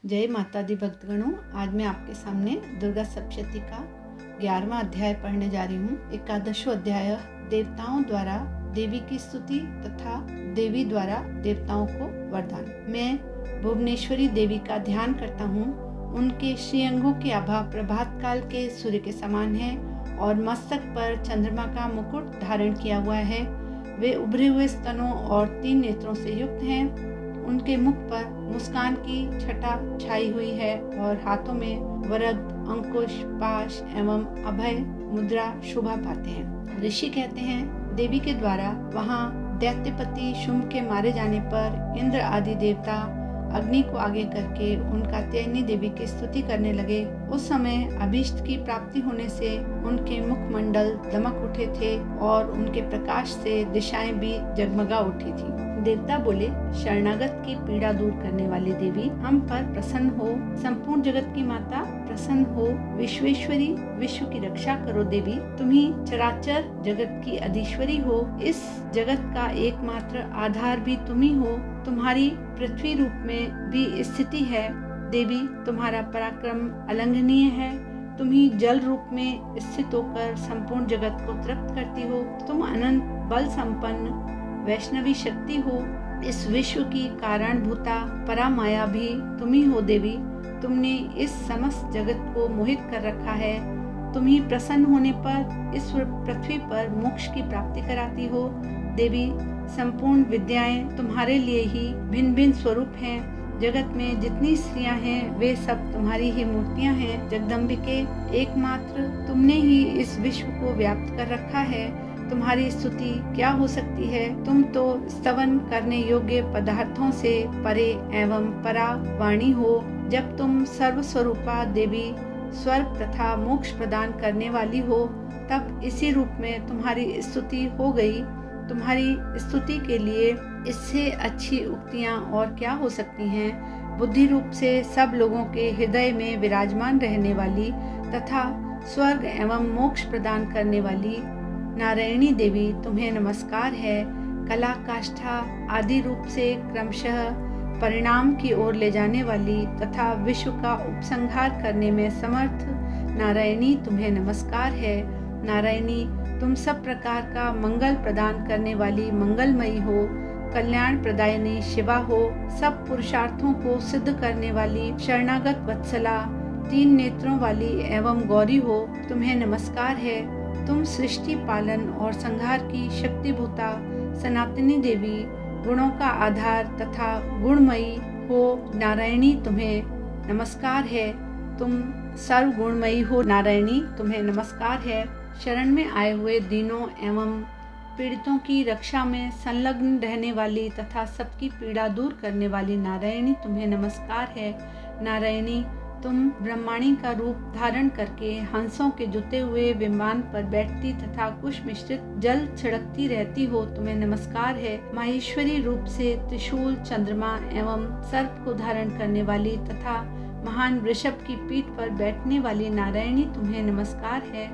जय माता दी भक्तगणों, आज मैं आपके सामने दुर्गा सप्तशती का 11वां अध्याय पढ़ने जा रही हूँ। एकादशो अध्याय देवताओं द्वारा देवी की स्तुति तथा देवी द्वारा देवताओं को वरदान। मैं भुवनेश्वरी देवी का ध्यान करता हूँ। उनके श्रीअंगों की आभा प्रभात काल के सूर्य के समान है और मस्तक पर चंद्रमा का मुकुट धारण किया हुआ है। वे उभरे हुए स्तनों और 3 नेत्रों से युक्त हैं। उनके मुख पर मुस्कान की छटा छाई हुई है और हाथों में वरद, अंकुश, पाश एवं अभय मुद्रा शोभा पाते हैं। ऋषि कहते हैं, देवी के द्वारा वहाँ दैत्यपति शुंभ के मारे जाने पर इंद्र आदि देवता अग्नि को आगे करके उनका कात्यायनी देवी की स्तुति करने लगे। उस समय अभीष्ट की प्राप्ति होने से उनके मुखमंडल दमक उठे थे और उनके प्रकाश से दिशाएं भी जगमगा उठी थी। देवता बोले, शरणागत की पीड़ा दूर करने वाली देवी, हम पर प्रसन्न हो। संपूर्ण जगत की माता प्रसन्न हो। विश्वेश्वरी, विश्व की रक्षा करो देवी। तुम ही चराचर जगत की अधीश्वरी हो। इस जगत का एकमात्र आधार भी तुम ही हो। तुम्हारी पृथ्वी रूप में भी स्थिति है देवी। तुम्हारा पराक्रम अलंघनीय है। तुम ही जल रूप में स्थित होकर संपूर्ण जगत को तृप्त करती हो। तुम अनंत बल संपन्न वैष्णवी शक्ति हो। इस विश्व की कारणभूता परामाया भी तुम ही हो देवी। तुमने इस समस्त जगत को मोहित कर रखा है। तुम ही प्रसन्न होने पर इस पृथ्वी पर मोक्ष की प्राप्ति कराती हो देवी। संपूर्ण विद्याएं तुम्हारे लिए ही भिन्न भिन्न स्वरूप हैं। जगत में जितनी स्त्रियां हैं वे सब तुम्हारी ही मूर्तियां हैं। जगदम्बिके, एकमात्र तुमने ही इस विश्व को व्याप्त कर रखा है। तुम्हारी स्तुति क्या हो सकती है। तुम तो स्तवन करने योग्य पदार्थों से परे एवं परा वाणी हो। जब तुम सर्वस्वरूपा देवी, स्वर्ग तथा मोक्ष प्रदान करने वाली हो, तब इसी रूप में तुम्हारी स्तुति हो गई। तुम्हारी स्तुति के लिए इससे अच्छी उक्तियां और क्या हो सकती हैं। बुद्धि रूप से सब लोगों के हृदय में विराजमान रहने वाली तथा स्वर्ग एवं मोक्ष प्रदान करने वाली नारायणी देवी, तुम्हें नमस्कार है। कला, काष्ठा आदि रूप से क्रमशः परिणाम की ओर ले जाने वाली तथा विश्व का उपसंहार करने में समर्थ नारायणी, तुम्हें नमस्कार है। नारायणी, तुम सब प्रकार का मंगल प्रदान करने वाली मंगलमयी हो। कल्याण प्रदायिनी शिवा हो। सब पुरुषार्थों को सिद्ध करने वाली शरणागत वत्सला, 3 नेत्रों वाली एवं गौरी हो, तुम्हें नमस्कार है। तुम सृष्टि पालन और संहार की शक्तिभूता सनातनी देवी, गुणों का आधार तथा गुणमयी हो नारायणी, तुम्हें नमस्कार है। तुम सर्व गुणमयी हो नारायणी, तुम्हें नमस्कार है। शरण में आए हुए दीनों एवं पीड़ितों की रक्षा में संलग्न रहने वाली तथा सबकी पीड़ा दूर करने वाली नारायणी, तुम्हें नमस्कार है। नारायणी, तुम ब्रह्माणी का रूप धारण करके हंसों के जुते हुए विमान पर बैठती तथा कुश मिश्रित जल छिड़कती रहती हो, तुम्हें नमस्कार है। माहेश्वरी रूप से त्रिशूल, चंद्रमा एवं सर्प को धारण करने वाली तथा महान वृषभ की पीठ पर बैठने वाली नारायणी, तुम्हें नमस्कार है।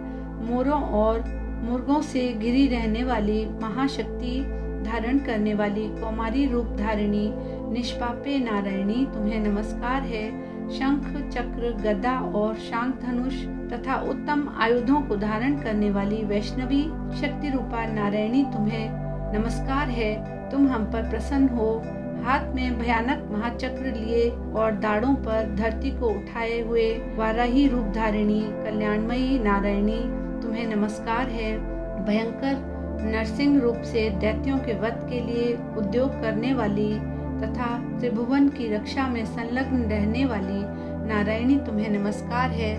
मोरों और मुर्गों से घिरी रहने वाली महाशक्ति धारण करने वाली कौमारी रूप धारिणी निष्पापे नारायणी, तुम्हें नमस्कार है। शंख, चक्र, गदा और शांख धनुष तथा उत्तम आयुधों को धारण करने वाली वैष्णवी शक्ति रूपा नारायणी, तुम्हें नमस्कार है। तुम हम पर प्रसन्न हो। हाथ में भयानक महाचक्र लिए और दाढ़ों पर धरती को उठाए हुए वाराही रूप धारिणी कल्याणमयी नारायणी, तुम्हें नमस्कार है। भयंकर नरसिंह रूप से दैत्यों के वध के लिए उद्योग करने वाली तथा त्रिभुवन की रक्षा में संलग्न रहने वाली नारायणी, तुम्हें नमस्कार है।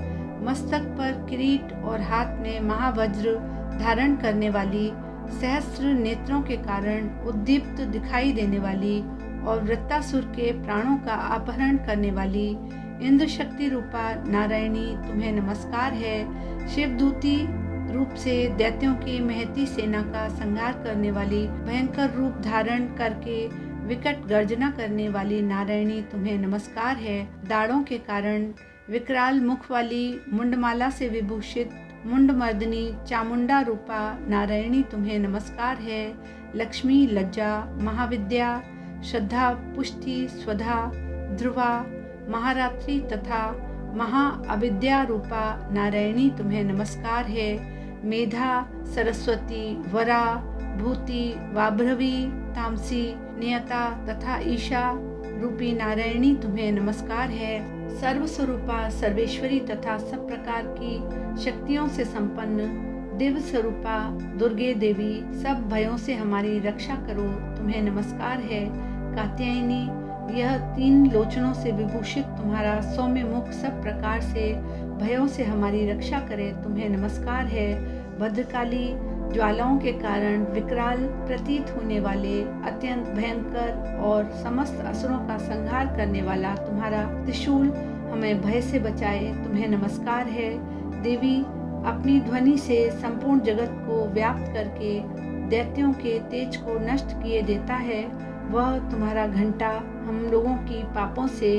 मस्तक पर किरीट और हाथ में महावज्र धारण करने वाली, सहस्त्र नेत्रों के कारण उद्दीप्त दिखाई देने वाली और वृत्तासुर के प्राणों का अपहरण करने वाली इंद्र शक्ति रूपा नारायणी, तुम्हें नमस्कार है। शिवदूती रूप से दैत्यों की महती सेना का संहार करने वाली, भयंकर रूप धारण करके विकट गर्जना करने वाली नारायणी, तुम्हें नमस्कार है। दाढ़ों के कारण विकराल मुख वाली, मुंडमाला से विभूषित मुंडमर्दिनी चामुंडा रूपा नारायणी, तुम्हें नमस्कार है। लक्ष्मी, लज्जा, महाविद्या, श्रद्धा, पुष्टि, स्वधा, ध्रुवा, महारात्रि तथा महाअविद्या रूपा नारायणी तुम्हें नमस्कार है। मेधा, सरस्वती, वरा, भूति, वाभ्रवी, तामसी, नियता तथा ईशा रूपी नारायणी तुम्हें नमस्कार है। सर्वस्वरूपा, सर्वेश्वरी तथा सब प्रकार की शक्तियों से संपन्न दिव्य स्वरूपा दुर्गे देवी, सब भयों से हमारी रक्षा करो तुम्हें नमस्कार है। कात्यायनी, यह 3 लोचनों से विभूषित तुम्हारा सौम्य मुख सब प्रकार से भयों से हमारी रक्षा करे तुम्हें नमस्कार है। भद्रकाली, ज्वालाओं के कारण विकराल प्रतीत होने वाले अत्यंत भयंकर और समस्त असुरों का संहार करने वाला तुम्हारा त्रिशूल हमें भय से बचाए तुम्हें नमस्कार है। देवी, अपनी ध्वनि से संपूर्ण जगत को व्याप्त करके दैत्यों के तेज को नष्ट किए देता है। वह तुम्हारा घंटा हम लोगों की पापों से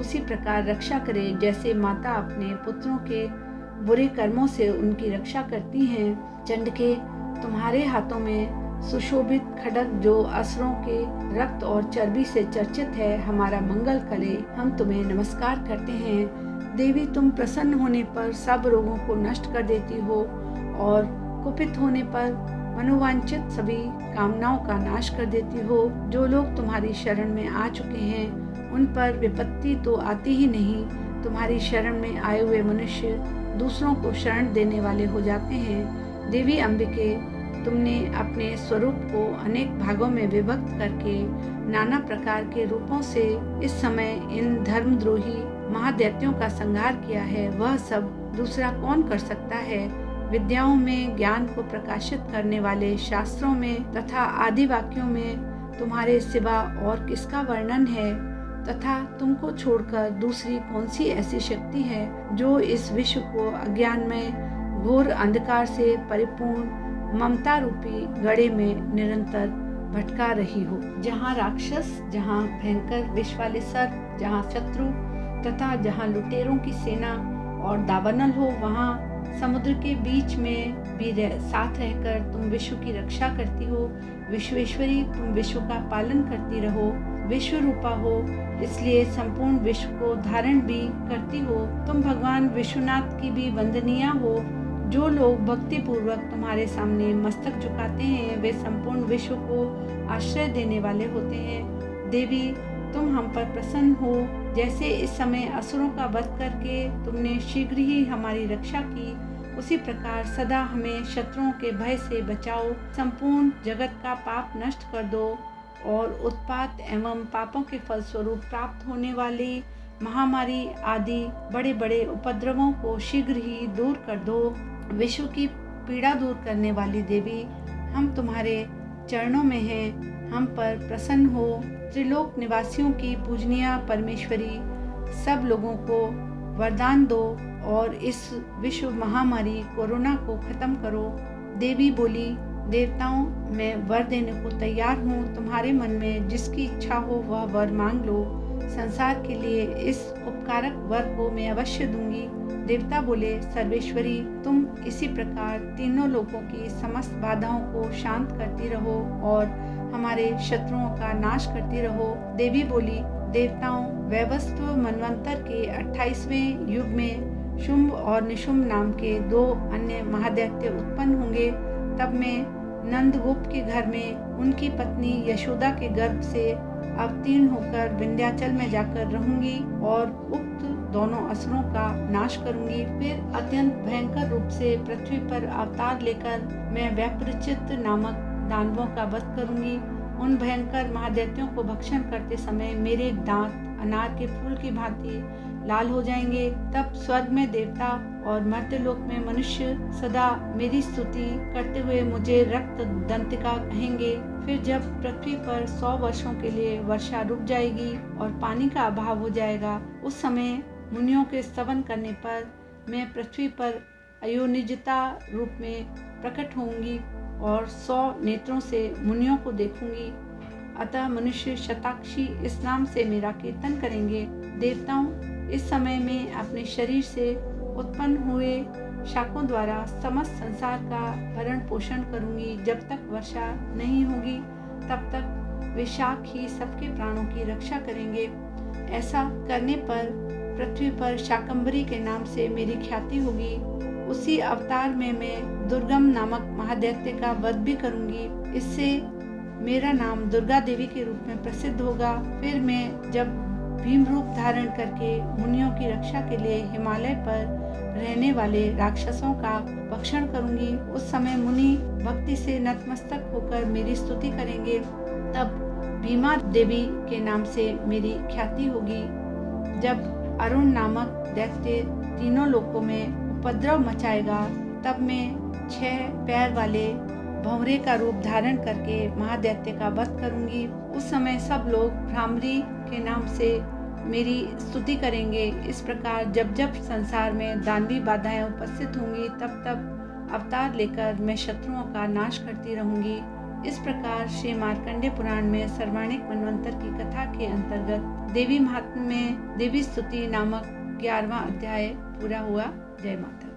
उसी प्रकार रक्षा करे जैसे माता अपने पुत्रों के बुरे कर्मों से उनकी रक्षा करती हैं। चंडके, तुम्हारे हाथों में सुशोभित खड्ग जो असुरों के रक्त और चर्बी से चर्चित है हमारा मंगल करे हम तुम्हें नमस्कार करते हैं। देवी, तुम प्रसन्न होने पर सब रोगों को नष्ट कर देती हो और कुपित होने पर मनोवांछित सभी कामनाओं का नाश कर देती हो। जो लोग तुम्हारी शरण में आ चुके हैं उन पर विपत्ति तो आती ही नहीं, तुम्हारी शरण में आए हुए मनुष्य दूसरों को शरण देने वाले हो जाते हैं। देवी अम्बिके, तुमने अपने स्वरूप को अनेक भागों में विभक्त करके नाना प्रकार के रूपों से इस समय इन धर्मद्रोही महादैत्यों का संहार किया है। वह सब दूसरा कौन कर सकता है। विद्याओं में ज्ञान को प्रकाशित करने वाले शास्त्रों में तथा आदि वाक्यों में तुम्हारे सिवा और किसका वर्णन है, तथा तुमको छोड़कर दूसरी कौन सी ऐसी शक्ति है जो इस विश्व को अज्ञान में घोर अंधकार से परिपूर्ण ममता रूपी गड़े में निरंतर भटका रही हो। जहाँ राक्षस, जहाँ भयंकर विष वाले सर्प, जहाँ शत्रु तथा जहाँ लुटेरों की सेना और दावानल हो, वहाँ समुद्र के बीच में भी साथ रहकर तुम विश्व की रक्षा करती हो। विश्वेश्वरी, तुम विश्व का पालन करती रहो। विश्व रूपा हो इसलिए संपूर्ण विश्व को धारण भी करती हो। तुम भगवान विश्वनाथ की भी वंदनीय हो। जो लोग भक्ति पूर्वक तुम्हारे सामने मस्तक झुकाते हैं वे संपूर्ण विश्व को आश्रय देने वाले होते हैं। देवी, तुम हम पर प्रसन्न हो। जैसे इस समय असुरों का वध करके तुमने शीघ्र ही हमारी रक्षा की, उसी प्रकार सदा हमें शत्रुओं के भय से बचाओ। संपूर्ण जगत का पाप नष्ट कर दो और उत्पात एवं पापों के फलस्वरूप प्राप्त होने वाली महामारी आदि बड़े बड़े उपद्रवों को शीघ्र ही दूर कर दो। विश्व की पीड़ा दूर करने वाली देवी, हम तुम्हारे चरणों में हैं, हम पर प्रसन्न हो। त्रिलोक निवासियों की पूजनीय परमेश्वरी, सब लोगों को वरदान दो और इस विश्व महामारी कोरोना को खत्म करो। देवी बोली, देवताओं, मैं वर देने को तैयार हूँ। तुम्हारे मन में जिसकी इच्छा हो वह वर मांग लो। संसार के लिए इस उपकारक वर को मैं अवश्य दूंगी। देवता बोले, सर्वेश्वरी, तुम इसी प्रकार तीनों लोगों की समस्त बाधाओं को शांत करती रहो और हमारे शत्रुओं का नाश करती रहो। देवी बोली, देवताओं, वैवस्व मनवंतर के 28वें युग में शुंभ और निशुंभ नाम के 2 अन्य महादैत्य उत्पन्न होंगे। तब मैं नंदगोप के घर में उनकी पत्नी यशोदा के गर्भ से अवतीर्ण होकर विंध्याचल में जाकर रहूंगी और उक्त दोनों असुरों का नाश करूंगी। फिर अत्यंत भयंकर रूप से पृथ्वी पर अवतार लेकर मैं वैपरिचित नामक दानवों का वध करूंगी। उन भयंकर महादैत्यों को भक्षण करते समय मेरे दांत अनार के फूल की भांति लाल हो जाएंगे। तब स्वर्ग में देवता और मर्त्यलोक में मनुष्य सदा मेरी स्तुति करते हुए मुझे रक्त दंतिका कहेंगे। फिर जब पृथ्वी पर 100 वर्षों के लिए वर्षा रुक जाएगी और पानी का अभाव हो जाएगा, उस समय मुनियों के स्तवन करने पर मैं पृथ्वी पर अयोनिजता रूप में प्रकट होंगी और 100 नेत्रों से मुनियों को देखूंगी। अतः मनुष्य शताक्षी इस नाम से मेरा कीर्तन करेंगे। देवताओं, इस समय मैं अपने शरीर से उत्पन्न हुए शाकों द्वारा समस्त संसार का भरण पोषण करूंगी। जब तक वर्षा नहीं होगी तब तक वे शाक ही सबके प्राणों की रक्षा करेंगे। ऐसा करने पर पृथ्वी पर शाकंभरी के नाम से मेरी ख्याति होगी। उसी अवतार में मैं दुर्गम नामक महादैत्य का वध भी करूंगी। इससे मेरा नाम दुर्गा देवी के रूप में प्रसिद्ध होगा। फिर मैं जब भीम रूप धारण करके मुनियों की रक्षा के लिए हिमालय पर रहने वाले राक्षसों का भक्षण करूंगी, उस समय मुनि भक्ति से नतमस्तक होकर मेरी स्तुति करेंगे। तब भीमा देवी के नाम से मेरी ख्याति होगी। जब अरुण नामक दैत्य तीनों लोकों में उपद्रव मचाएगा, तब मैं 6 पैर वाले भंवरे का रूप धारण करके महादैत्य का वध करूंगी। उस समय सब लोग भ्रामरी के नाम से मेरी स्तुति करेंगे। इस प्रकार जब जब संसार में दानवी बाधाएं उपस्थित होंगी, तब तब अवतार लेकर मैं शत्रुओं का नाश करती रहूंगी। इस प्रकार श्री मार्कंडेय पुराण में सर्वाणिक मनवंतर की कथा के अंतर्गत देवी महात्म्य में देवी स्तुति नामक 11वां अध्याय पूरा हुआ। जय माता।